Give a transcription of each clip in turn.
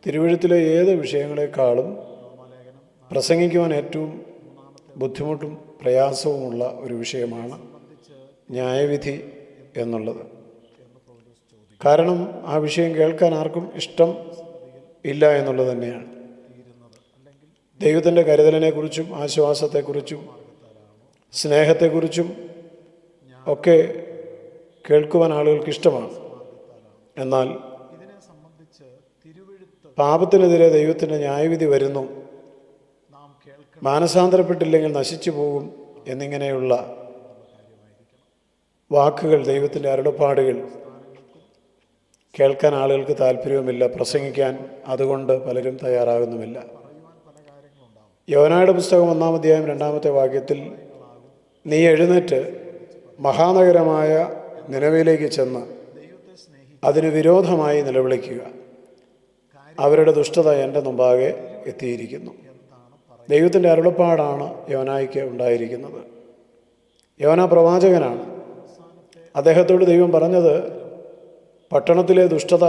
തിരുവെഴുത്തിലെ ഏത് വിഷയങ്ങളെക്കാളും പ്രസംഗിക്കുവാൻ ഏറ്റവും ബുദ്ധിമുട്ടും പ്രയാസവുമുള്ള ഒരു വിഷയമാണ് ന്യായവിധി എന്നുള്ളത്. കാരണം ആ വിഷയം കേൾക്കാൻ ആർക്കും ഇഷ്ടം ഇല്ല എന്നുള്ളത് തന്നെയാണ്. ദൈവത്തിൻ്റെ കരുതലിനെക്കുറിച്ചും ആശ്വാസത്തെക്കുറിച്ചും സ്നേഹത്തെക്കുറിച്ചും ഒക്കെ കേൾക്കുവാൻ ആളുകൾക്ക് ഇഷ്ടമാണ്. എന്നാൽ പാപത്തിനെതിരെ ദൈവത്തിൻ്റെ ന്യായവിധി വരുന്നു, മാനസാന്തരപ്പെട്ടില്ലെങ്കിൽ നശിച്ചു പോകും എന്നിങ്ങനെയുള്ള വാക്കുകൾ, ദൈവത്തിൻ്റെ അരുളപ്പാടുകൾ കേൾക്കാൻ ആളുകൾക്ക് താല്പര്യവുമില്ല, പ്രസംഗിക്കാൻ അതുകൊണ്ട് പലരും തയ്യാറാകുന്നുമില്ല. യോനായുടെ പുസ്തകം 1-ാം അധ്യായം 2-ാമത്തെ വാക്യത്തിൽ, നീ എഴുന്നേറ്റ് മഹാനഗരമായ നിനവയിലേക്ക് ചെന്ന് അതിന് വിരോധമായി നിലവിളിക്കുക, അവരുടെ ദുഷ്ടത എൻ്റെ മുമ്പാകെ എത്തിയിരിക്കുന്നു. ദൈവത്തിൻ്റെ അരുളപ്പാടാണ് യോനായ്ക്ക് ഉണ്ടായിരിക്കുന്നത്. യോന പ്രവാചകനാണ്. അദ്ദേഹത്തോട് ദൈവം പറഞ്ഞത്, പട്ടണത്തിലെ ദുഷ്ടത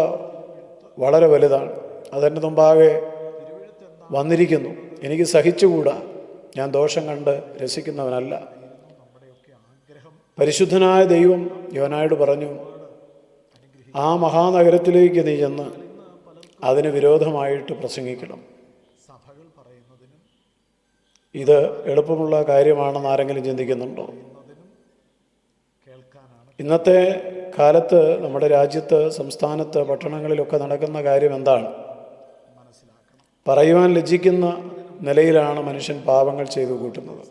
വളരെ വലുതാണ്, അതെൻ്റെ മുമ്പാകെ വന്നിരിക്കുന്നു, എനിക്ക് സഹിച്ചുകൂടാ, ഞാൻ ദോഷം കണ്ട് രസിക്കുന്നവനല്ല. പരിശുദ്ധനായ ദൈവം യോനായോട് പറഞ്ഞു, ആ മഹാനഗരത്തിലേക്ക് നീ ചെന്ന് അതിന് വിരോധമായിട്ട് പ്രസംഗിക്കണം. ഇത് എളുപ്പമുള്ള കാര്യമാണെന്ന് ആരെങ്കിലും ചിന്തിക്കുന്നുണ്ടോ? ഇന്നത്തെ കാലത്ത് നമ്മുടെ രാജ്യത്ത്, സംസ്ഥാനത്ത്, പട്ടണങ്ങളിലൊക്കെ നടക്കുന്ന കാര്യം എന്താണ്? പറയുവാൻ ലജ്ജിക്കുന്ന നിലയിലാണ് മനുഷ്യൻ പാപങ്ങൾ ചെയ്തു കൂട്ടുന്നത്.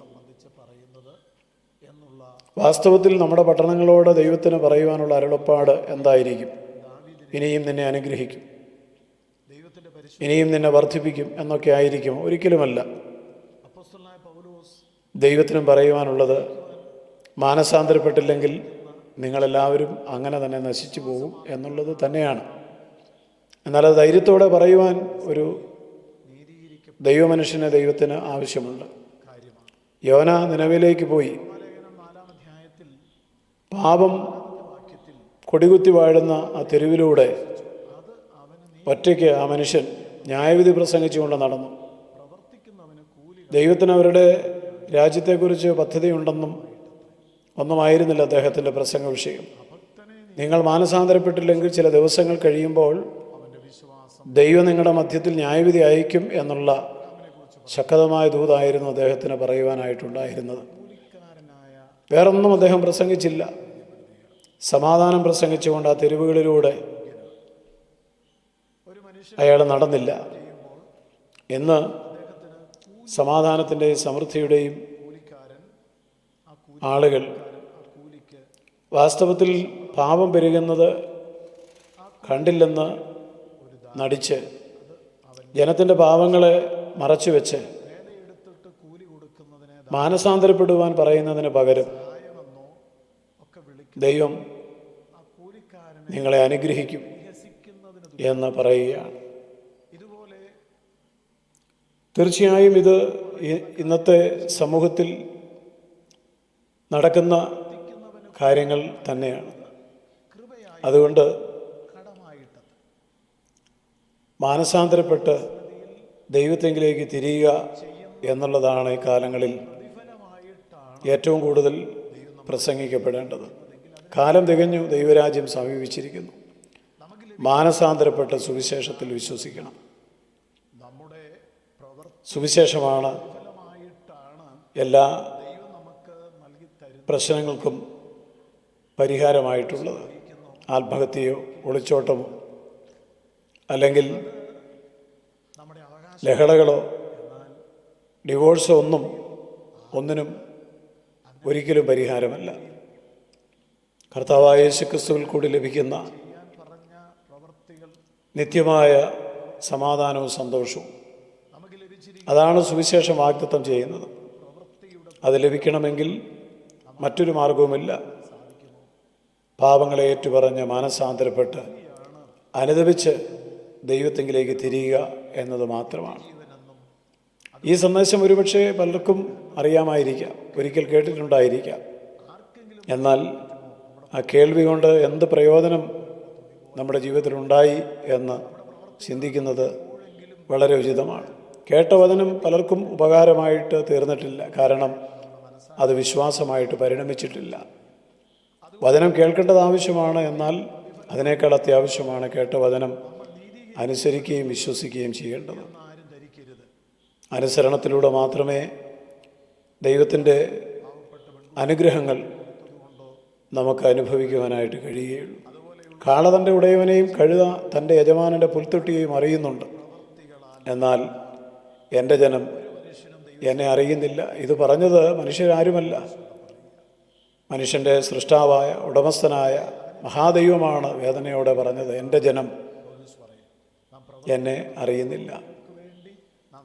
വാസ്തവത്തിൽ നമ്മുടെ പട്ടണങ്ങളോട് ദൈവത്തിന് പറയുവാനുള്ള അരുളപ്പാട് എന്തായിരിക്കും? ഇനിയും നിന്നെ അനുഗ്രഹിക്കും, ഇനിയും നിന്നെ വർദ്ധിപ്പിക്കും എന്നൊക്കെ ആയിരിക്കും? ഒരിക്കലുമല്ല. ദൈവത്തിനും പറയുവാനുള്ളത്, മാനസാന്തരപ്പെട്ടില്ലെങ്കിൽ നിങ്ങളെല്ലാവരും അങ്ങനെ തന്നെ നശിച്ചു പോകും എന്നുള്ളത് തന്നെയാണ്. എന്നാൽ അത് ധൈര്യത്തോടെ പറയുവാൻ ഒരു ദൈവമനുഷ്യനെ ദൈവത്തിന് ആവശ്യമുണ്ട്. യോന നിനവിലേക്ക് പോയി. പാപം കൊടികുത്തി വാഴുന്ന ആ തെരുവിലൂടെ ഒറ്റയ്ക്ക് ആ മനുഷ്യൻ ന്യായവിധി പ്രസംഗിച്ചുകൊണ്ട് നടന്നു. ദൈവത്തിന് അവരുടെ രാജ്യത്തെക്കുറിച്ച് പദ്ധതിയുണ്ടെന്നും ഒന്നുമായിരുന്നില്ല അദ്ദേഹത്തിൻ്റെ പ്രസംഗ വിഷയം. നിങ്ങൾ മാനസാന്തരപ്പെട്ടില്ലെങ്കിൽ ചില ദിവസങ്ങൾ കഴിയുമ്പോൾ ദൈവം നിങ്ങളുടെ മധ്യത്തിൽ ന്യായവിധി അയക്കും എന്നുള്ള ശക്തമായ ദൂതായിരുന്നു അദ്ദേഹത്തിന് പറയുവാനായിട്ടുണ്ടായിരുന്നത്. വേറൊന്നും അദ്ദേഹം പ്രസംഗിച്ചില്ല. സമാധാനം പ്രസംഗിച്ചുകൊണ്ട് ആ തെരുവുകളിലൂടെ അയാൾ നടന്നില്ല. ഇന്ന് സമാധാനത്തിൻ്റെയും സമൃദ്ധിയുടെയും ആളുകൾ വാസ്തവത്തിൽ പാപം പെരുകുന്നത് കണ്ടില്ലെന്ന് നടിച്ച് ജനത്തിൻ്റെ പാപങ്ങളെ മറച്ചുവെച്ച് മാനസാന്തരപ്പെടുവാൻ പറയുന്നതിന് പകരം ദൈവം നിങ്ങളെ അനുഗ്രഹിക്കും എന്ന് പറയുകയാണ്. തീർച്ചയായും ഇത് ഇന്നത്തെ സമൂഹത്തിൽ നടക്കുന്ന കാര്യങ്ങൾ തന്നെയാണ്. അതുകൊണ്ട് മാനസാന്തരപ്പെട്ട് ദൈവത്തെങ്കിലേക്ക് തിരിയുക എന്നുള്ളതാണ് ഈ കാലങ്ങളിൽ ഏറ്റവും കൂടുതൽ പ്രസംഗിക്കപ്പെടേണ്ടത്. കാലം തികഞ്ഞു, ദൈവരാജ്യം സമീപിച്ചിരിക്കുന്നു. മാനസാന്തരപ്പെട്ട് സുവിശേഷത്തിൽ വിശ്വസിക്കണം. സുവിശേഷമാണ് എല്ലാ പ്രശ്നങ്ങൾക്കും പരിഹാരമായിട്ടുള്ളത്. ആത്മഹത്യയോ ഒളിച്ചോട്ടമോ അല്ലെങ്കിൽ ലഹളകളോ ഡിവോഴ്സോ ഒന്നിനും ഒരിക്കലും പരിഹാരമല്ല. കർത്താവായ യേശുക്രിസ്തുവിൽ കൂടി ലഭിക്കുന്ന നിത്യമായ സമാധാനവും സന്തോഷവും, അതാണ് സുവിശേഷം വാഗ്ദത്തം ചെയ്യുന്നത്. അത് ലഭിക്കണമെങ്കിൽ മറ്റൊരു മാർഗവുമില്ല. പാപങ്ങളെ ഏറ്റുപറഞ്ഞ് മാനസാന്തരപ്പെട്ട് അനുദപിച്ച് ദൈവത്തെങ്കിലേക്ക് തിരിയുക എന്നത് മാത്രമാണ്. ഈ സന്ദേശം ഒരുപക്ഷെ പലർക്കും അറിയാമായിരിക്കാം, ഒരിക്കൽ കേട്ടിട്ടുണ്ടായിരിക്കാം. എന്നാൽ ആ കേൾവി കൊണ്ട് എന്ത് പ്രയോജനം നമ്മുടെ ജീവിതത്തിലുണ്ടായി എന്ന് ചിന്തിക്കുന്നത് വളരെ ഉചിതമാണ്. കേട്ട വചനം പലർക്കും ഉപകാരമായിട്ട് തീർന്നിട്ടില്ല. കാരണം അത് വിശ്വാസമായിട്ട് പരിണമിച്ചിട്ടില്ല. വചനം കേൾക്കേണ്ടത് ആവശ്യമാണ്. എന്നാൽ അതിനേക്കാൾ അത്യാവശ്യമാണ് കേട്ട വചനം അനുസരിക്കുകയും വിശ്വസിക്കുകയും ചെയ്യേണ്ടത്. അനുസരണത്തിലൂടെ മാത്രമേ ദൈവത്തിൻ്റെ അനുഗ്രഹങ്ങൾ നമുക്ക് അനുഭവിക്കുവാനായിട്ട് കഴിയുകയുള്ളൂ. കാള തൻ്റെ ഉടയവനെയും കഴുത തൻ്റെ യജമാനൻ്റെ പുൽത്തൊട്ടിയെയും അറിയുന്നുണ്ട്. എന്നാൽ എൻ്റെ ജനം എന്നെ അറിയുന്നില്ല. ഇത് പറഞ്ഞത് മനുഷ്യരാരുമല്ല, മനുഷ്യൻ്റെ സൃഷ്ടാവായ ഉടമസ്ഥനായ മഹാദൈവമാണ് വേദനയോടെ പറഞ്ഞത്, എൻ്റെ ജനം എന്നെ അറിയുന്നില്ല.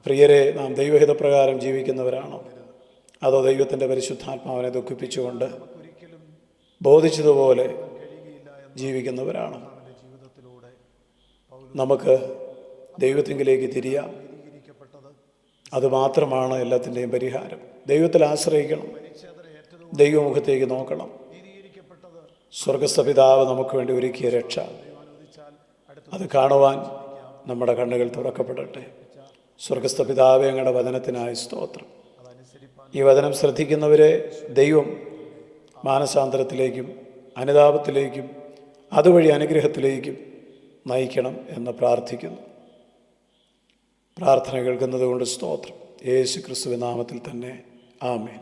പ്രിയരെ, നാം ദൈവഹിതപ്രകാരം ജീവിക്കുന്നവരാണോ, അതോ ദൈവത്തിൻ്റെ പരിശുദ്ധാത്മാവിനെ ദുഃഖിപ്പിച്ചുകൊണ്ട് ബോധിച്ചതുപോലെ ജീവിക്കുന്നവരാണോ? നമുക്ക് ദൈവത്തിങ്കിലേക്ക് തിരിയാം. അതുമാത്രമാണ് എല്ലാത്തിൻ്റെയും പരിഹാരം. ദൈവത്തിൽ ആശ്രയിക്കണം, ദൈവമുഖത്തേക്ക് നോക്കണം. സ്വർഗസ്ഥ പിതാവ് നമുക്ക് വേണ്ടി ഒരുക്കിയ രക്ഷ, അത് കാണുവാൻ നമ്മുടെ കണ്ണുകൾ തുറക്കപ്പെടട്ടെ. സ്വർഗസ്ഥ പിതാവേ, അങ്ങയുടെ വചനത്തിനായി സ്തോത്രം. ഈ വചനം ശ്രദ്ധിക്കുന്നവരെ ദൈവം മാനസാന്തരത്തിലേക്കും അനുതാപത്തിലേക്കും അതുവഴി അനുഗ്രഹത്തിലേക്കും നയിക്കണം എന്ന് പ്രാർത്ഥിക്കുന്നു. പ്രാർത്ഥന കേൾക്കുന്നത് കൊണ്ട് സ്തോത്രം. യേശു ക്രിസ്തുവിൻ നാമത്തിൽ തന്നെ ആമേൻ.